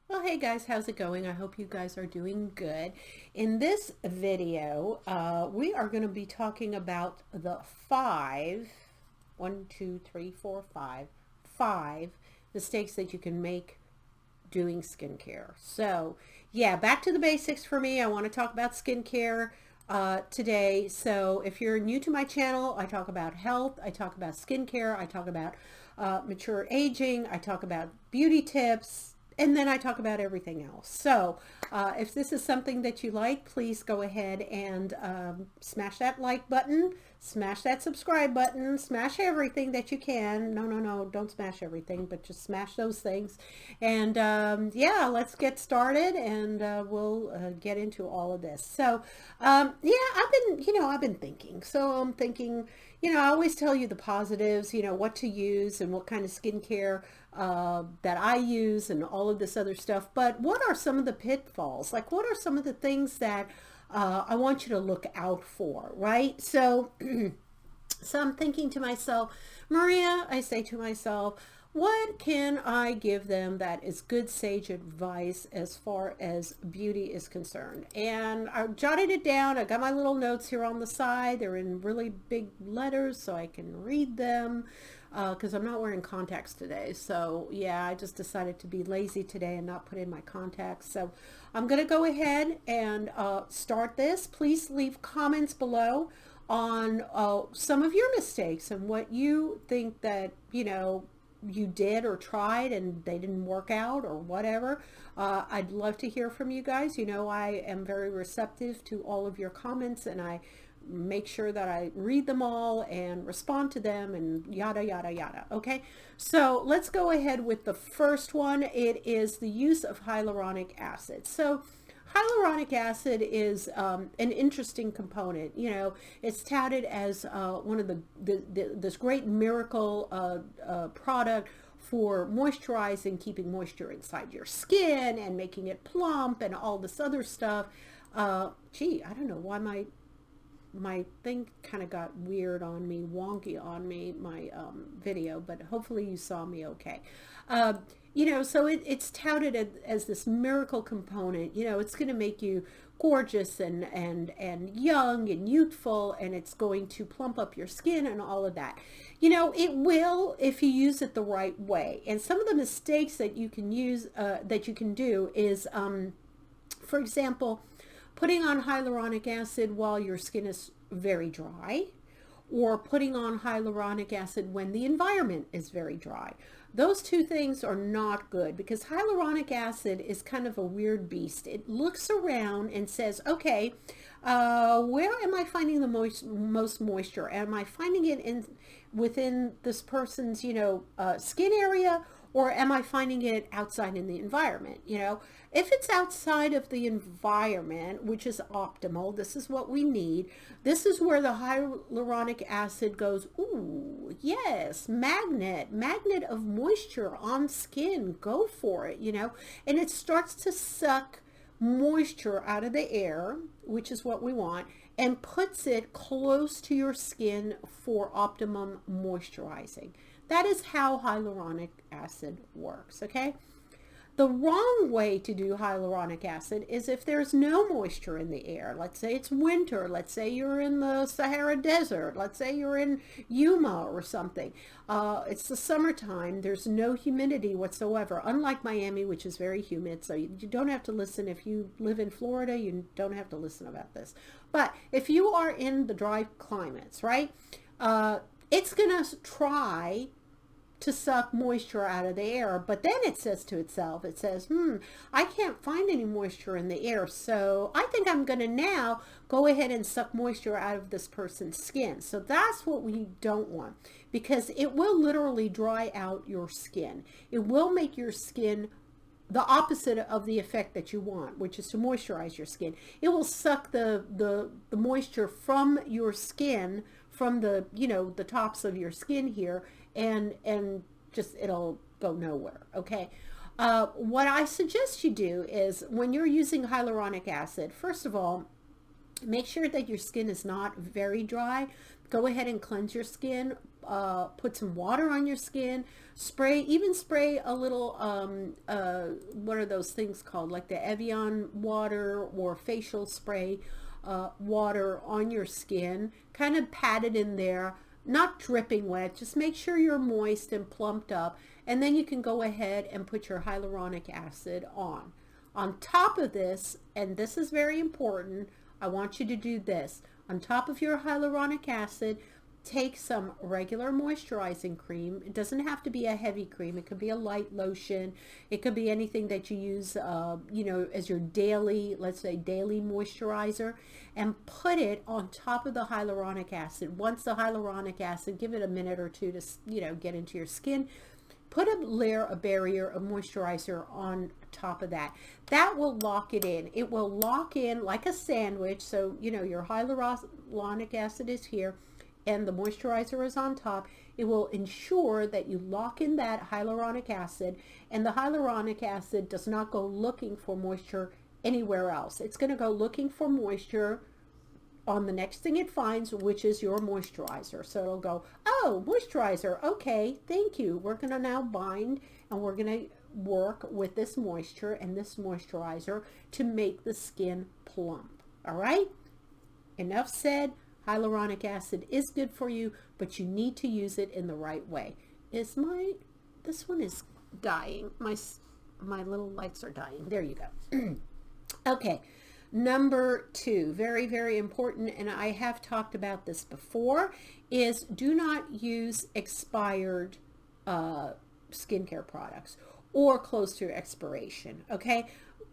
Well, hey guys, how's it going? I hope you guys are doing good. In this video, we are going to be talking about the five mistakes that you can make doing skincare. So yeah, back to the basics for me. I want to talk about skincare today. So if you're new to my channel, I talk about health, I talk about skincare, I talk about mature aging, I talk about beauty tips, and then I talk about everything else. So if this is something that you like, please go ahead and smash that like button, smash that subscribe button, smash everything that you can. No, don't smash everything, but just smash those things. And yeah, let's get started, and we'll get into all of this. So yeah, I've been thinking. So I'm thinking, I always tell you the positives, what to use and what kind of skincare that I use and all of this other stuff. But what are some of the pitfalls? Like, what are some of the things that I want you to look out for, right? So, so I'm thinking to myself, Maria, I say to myself, what can I give them that is good sage advice as far as beauty is concerned? And I jotted it down. I got my little notes here on the side. They're in really big letters so I can read them because I'm not wearing contacts today. So yeah, I just decided to be lazy today and not put in my contacts. So I'm going to go ahead and start this. Please leave comments below on some of your mistakes and what you think that, you did or tried and they didn't work out or whatever. I'd love to hear from you guys. I am very receptive to all of your comments, and I make sure that I read them all and respond to them and yada, yada, yada. Okay, so let's go ahead with the first one. It is the use of hyaluronic acid. So hyaluronic acid is an interesting component. It's touted as one of this great miracle product for moisturizing, keeping moisture inside your skin and making it plump and all this other stuff. Gee, I don't know why my thing kind of got weird on me, wonky on me, my video, but hopefully you saw me okay. So it's touted as this miracle component. It's going to make you gorgeous and young and youthful, and it's going to plump up your skin and all of that. It will if you use it the right way. And some of the mistakes that you can use, that you can do is, for example, putting on hyaluronic acid while your skin is very dry, or putting on hyaluronic acid when the environment is very dry. Those two things are not good because hyaluronic acid is kind of a weird beast. It looks around and says, okay, where am I finding the most moisture? Am I finding it within this person's, skin area, or am I finding it outside in the environment? If it's outside of the environment, which is optimal, this is what we need. This is where the hyaluronic acid goes, ooh, yes, magnet of moisture on skin, go for it, and it starts to suck moisture out of the air, which is what we want, and puts it close to your skin for optimum moisturizing. That is how hyaluronic acid works, okay? The wrong way to do hyaluronic acid is if there's no moisture in the air. Let's say it's winter. Let's say you're in the Sahara Desert. Let's say you're in Yuma or something. It's the summertime. There's no humidity whatsoever, unlike Miami, which is very humid. So you don't have to listen. If you live in Florida, you don't have to listen about this. But if you are in the dry climates, right, it's going to try to suck moisture out of the air, but then it says to itself, it says, I can't find any moisture in the air, so I think I'm going to now go ahead and suck moisture out of this person's skin. So that's what we don't want, because it will literally dry out your skin. It will make your skin the opposite of the effect that you want, which is to moisturize your skin. It will suck the moisture from your skin, from the the tops of your skin here, and just it'll go nowhere. Okay, what I suggest you do is, when you're using hyaluronic acid, first of all, Make sure that your skin is not very dry. Go ahead and cleanse your skin. Put some water on your skin. Even spray a little, what are those things called? Like the Evian water or facial spray water on your skin. Kind of pat it in there. Not dripping wet. Just make sure you're moist and plumped up. And then you can go ahead and put your hyaluronic acid on. On top of this, and this is very important, I want you to do this. On top of your hyaluronic acid, take some regular moisturizing cream. It doesn't have to be a heavy cream. It could be a light lotion. It could be anything that you use, you know, as your daily, let's say daily moisturizer, and put it on top of the hyaluronic acid. Once the hyaluronic acid, give it a minute or two to, you know, get into your skin. Put a layer, a barrier, a moisturizer on top of that. That will lock it in. It will lock in like a sandwich. So, you know, your hyaluronic acid is here and the moisturizer is on top. It will ensure that you lock in that hyaluronic acid, and the hyaluronic acid does not go looking for moisture anywhere else. It's going to go looking for moisture on the next thing it finds, which is your moisturizer. So it'll go, oh, moisturizer, okay, thank you. We're going to now bind, and we're going to work with this moisture and this moisturizer to make the skin plump. All right, enough said. Hyaluronic acid is good for you, but you need to use it in the right way. This one is dying. My little lights are dying. There you go. Okay. Number 2, very, very important, and I have talked about this before, is do not use expired skincare products or close to expiration, okay?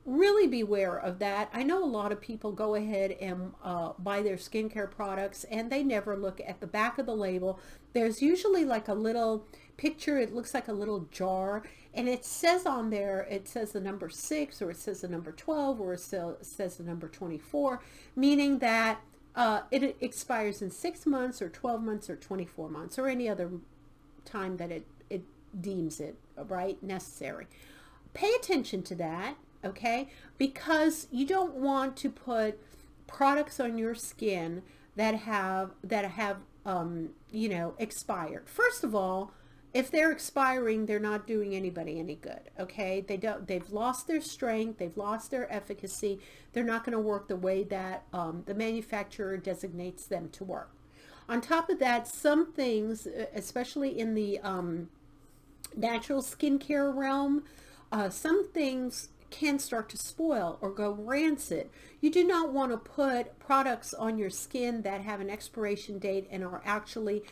Really beware of that. I know a lot of people go ahead and buy their skincare products and they never look at the back of the label. There's usually like a little picture. It looks like a little jar, and it says on there, it says the number 6, or it says the number 12, or it says the number 24, meaning that it expires in 6 months or 12 months or 24 months or any other time that it deems it, right, necessary. Pay attention to that, okay, because you don't want to put products on your skin that have you know, expired. First of all, if they're expiring, they're not doing anybody any good, okay? They've lost their strength, they've lost their efficacy, they're not going to work the way that the manufacturer designates them to work. On top of that, some things, especially in the natural skincare realm, some things can start to spoil or go rancid. You do not want to put products on your skin that have an expiration date and are actually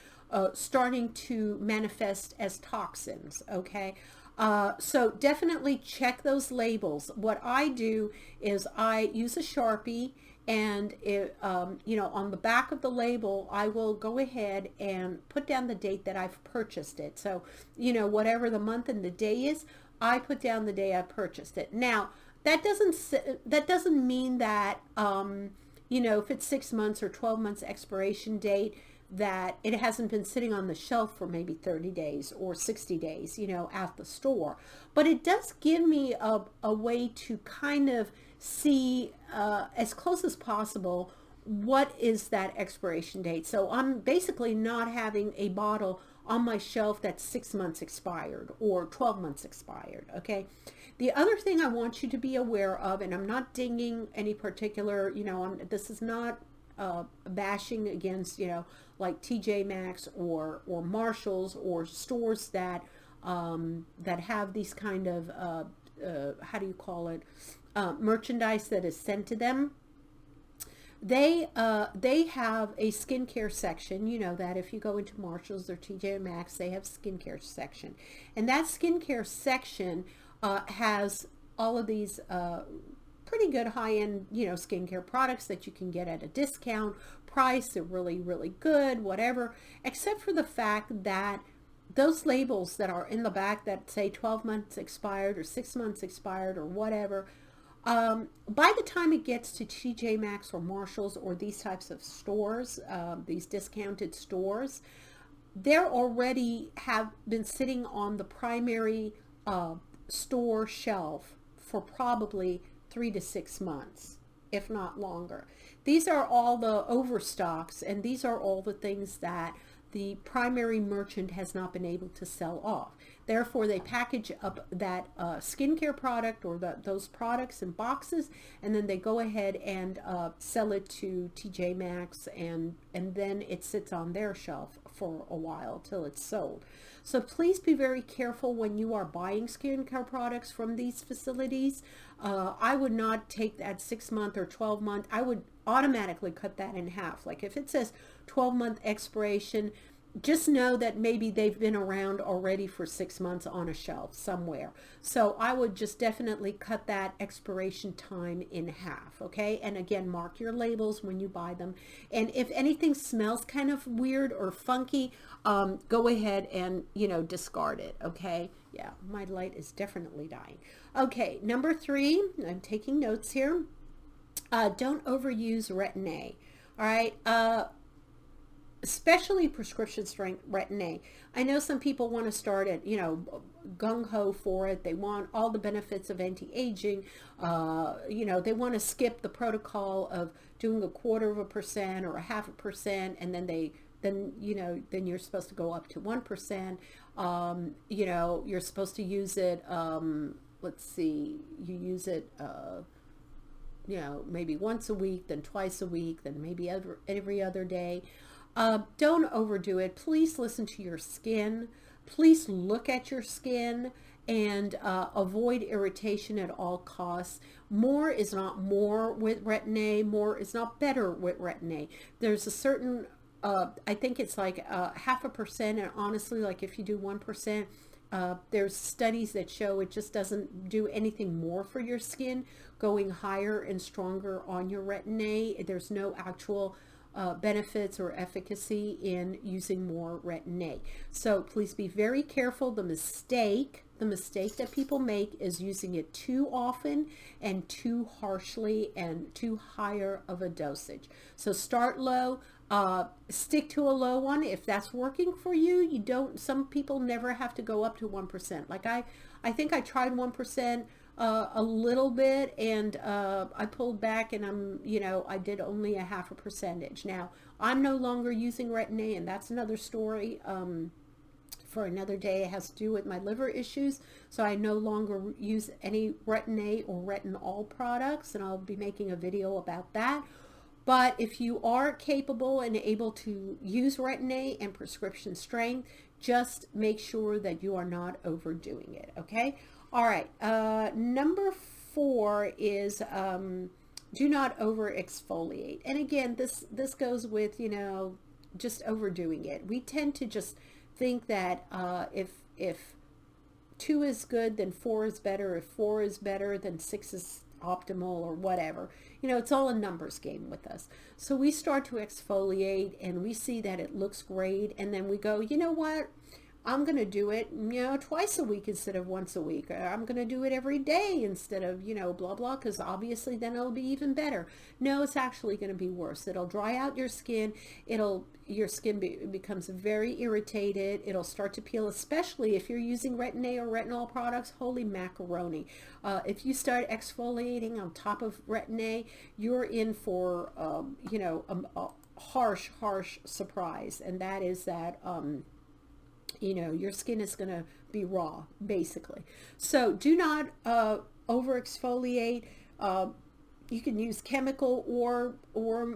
starting to manifest as toxins, okay? So definitely check those labels. What I do is I use a Sharpie, and it, you know, on the back of the label, I will go ahead and put down the date that I've purchased it. So, you know, whatever the month and the day is, I put down the day I purchased it. Now, that doesn't mean that, you know, if it's 6 months or 12 months expiration date, that it hasn't been sitting on the shelf for maybe 30 days or 60 days, you know, at the store. But it does give me a way to kind of see as close as possible what is that expiration date. So I'm basically not having a bottle on my shelf that's 6 months expired or 12 months expired, okay? The other thing I want you to be aware of, and I'm not dinging any particular, you know, this is not bashing against, you know, like TJ Maxx or Marshalls or stores that that have these kind of how do you call it, merchandise that is sent to them. They have a skincare section. You know that if you go into Marshalls or TJ Maxx, they have skincare section, and that skincare section has all of these pretty good high-end, you know, skincare products that you can get at a discount price. They're really, really good, whatever, except for the fact that those labels that are in the back that say 12 months expired or 6 months expired or whatever, by the time it gets to TJ Maxx or Marshalls or these types of stores, these discounted stores, they're already have been sitting on the primary store shelf for probably 3 to 6 months. if not longer. These are all the overstocks, and these are all the things that the primary merchant has not been able to sell off. Therefore, they package up that skincare product or those products in boxes, and then they go ahead and sell it to TJ Maxx, and then it sits on their shelf for a while till it's sold. So please be very careful when you are buying skincare products from these facilities. I would not take that 6-month or 12-month. I would automatically cut that in half. Like if it says 12-month expiration, just know that maybe they've been around already for 6 months on a shelf somewhere. So I would just definitely cut that expiration time in half, okay? And again, mark your labels when you buy them. And if anything smells kind of weird or funky, go ahead and, discard it, okay? Yeah, my light is definitely dying. Okay, number 3, I'm taking notes here. Don't overuse retin-a, all right? Especially prescription strength retin-a. I know some people want to start at, gung-ho for it. They want all the benefits of anti-aging. They want to skip the protocol of doing 1/4% or 0.5%, and then you're supposed to go up to 1%. You're supposed to use it, let's see, you use it, maybe once a week, then twice a week, then maybe every other day. Don't overdo it. Please listen to your skin. Please look at your skin and avoid irritation at all costs. More is not more with retin-a. More is not better with retin-a. There's a certain, I think it's like 0.5%, and honestly, like if you do 1%, there's studies that show it just doesn't do anything more for your skin. Going higher and stronger on your retin-a, there's no actual benefits or efficacy in using more retin-a. So please be very careful. The mistake that people make is using it too often and too harshly and too higher of a dosage. So start low, stick to a low one. If that's working for you, some people never have to go up to 1%. Like I think I tried 1%, a little bit, and I pulled back, and I did only 0.5%. Now I'm no longer using retin-a, and that's another story for another day. It has to do with my liver issues, so I no longer use any retin-a or retinol products, and I'll be making a video about that. But if you are capable and able to use retin-a and prescription strength, just make sure that you are not overdoing it, okay? All right, number 4 is do not over exfoliate. And again, this goes with, just overdoing it. We tend to just think that if 2 is good, then 4 is better. If 4 is better, then 6 is optimal, or whatever. It's all a numbers game with us. So we start to exfoliate and we see that it looks great, and then we go, you know what? I'm going to do it, twice a week instead of once a week. I'm going to do it every day instead of, blah, blah, because obviously then it'll be even better. No, it's actually going to be worse. It'll dry out your skin. Your skin becomes very irritated. It'll start to peel, especially if you're using retin-a or retinol products. Holy macaroni. If you start exfoliating on top of retin-a, you're in for, a harsh surprise. And that is that, your skin is going to be raw, basically. So do not over exfoliate. You can use chemical or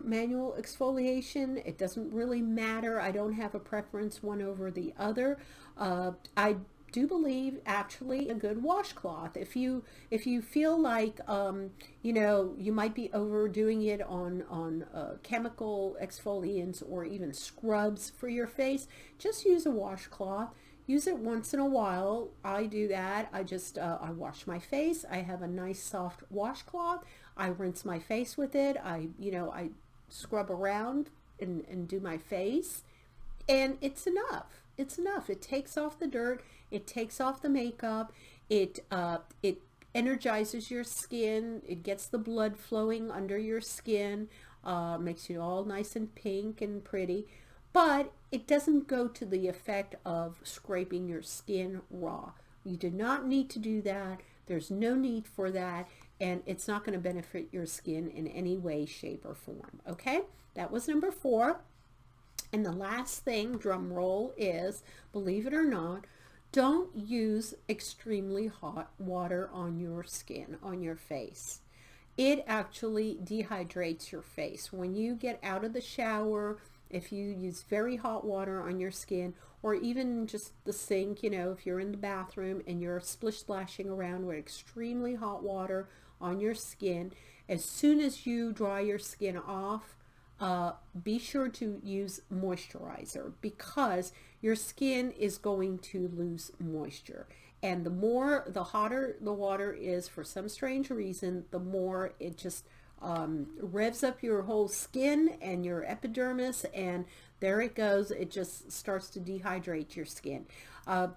manual exfoliation. It doesn't really matter. I don't have a preference one over the other. I do believe actually a good washcloth. If you feel like you might be overdoing it on chemical exfoliants or even scrubs for your face, just use a washcloth. Use it once in a while. I do that. I just I wash my face. I have a nice soft washcloth. I rinse my face with it. I scrub around and do my face, and it's enough. It's enough. It takes off the dirt. It takes off the makeup. It energizes your skin. It gets the blood flowing under your skin. Makes you all nice and pink and pretty. But it doesn't go to the effect of scraping your skin raw. You do not need to do that. There's no need for that. and it's not going to benefit your skin in any way, shape, or form. Okay, that was number 4. And the last thing, drum roll, is, believe it or not, don't use extremely hot water on your skin, on your face. It actually dehydrates your face. When you get out of the shower, if you use very hot water on your skin, or even just the sink, you know, if you're in the bathroom and you're splish splashing around with extremely hot water on your skin, as soon as you dry your skin off, be sure to use moisturizer, because your skin is going to lose moisture. And the hotter the water is, for some strange reason, the more it just revs up your whole skin and your epidermis, and there it goes. It just starts to dehydrate your skin.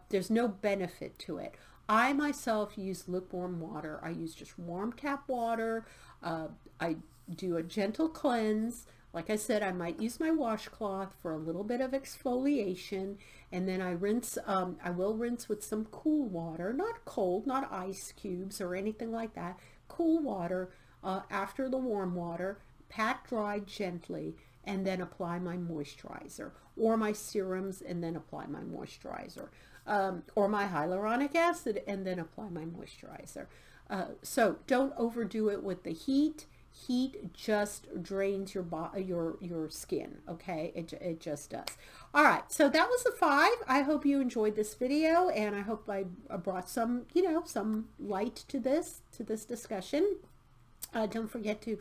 There's no benefit to it. I myself use lukewarm water. I use just warm tap water. I do a gentle cleanse. Like I said, I might use my washcloth for a little bit of exfoliation, and then I rinse. I will rinse with some cool water, not cold, not ice cubes or anything like that. Cool water after the warm water, pat dry gently, and then apply my moisturizer, or my serums, and then apply my moisturizer, or my hyaluronic acid, and then apply my moisturizer. So don't overdo it with the heat. Heat just drains your skin. Okay, it just does. All right, so that was the 5. I hope you enjoyed this video, and I hope I brought some, you know, some light to this discussion. Don't forget to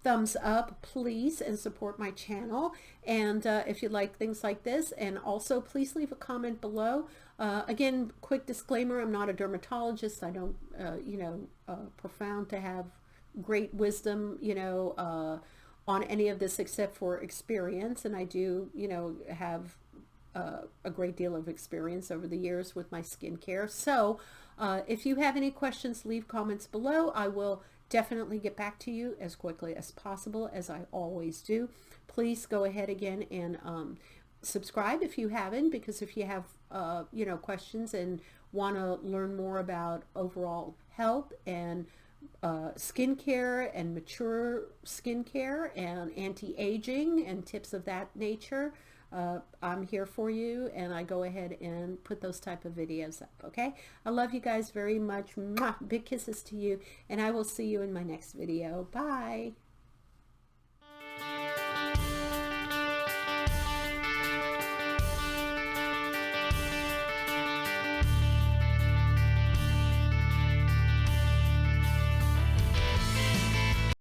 thumbs up, please, and support my channel. And if you like things like this, and also please leave a comment below. Again, quick disclaimer: I'm not a dermatologist. I don't, you know, profound to have great wisdom, you know, on any of this except for experience. And I do, you know, have a great deal of experience over the years with my skincare. So if you have any questions, leave comments below. I will definitely get back to you as quickly as possible, as I always do. Please go ahead again and subscribe if you haven't, because if you have you know, questions and want to learn more about overall health and skincare and mature skincare and anti-aging and tips of that nature, I'm here for you, and I go ahead and put those type of videos up. Okay, I love you guys very much. Mwah! Big kisses to you, and I will see you in my next video. Bye.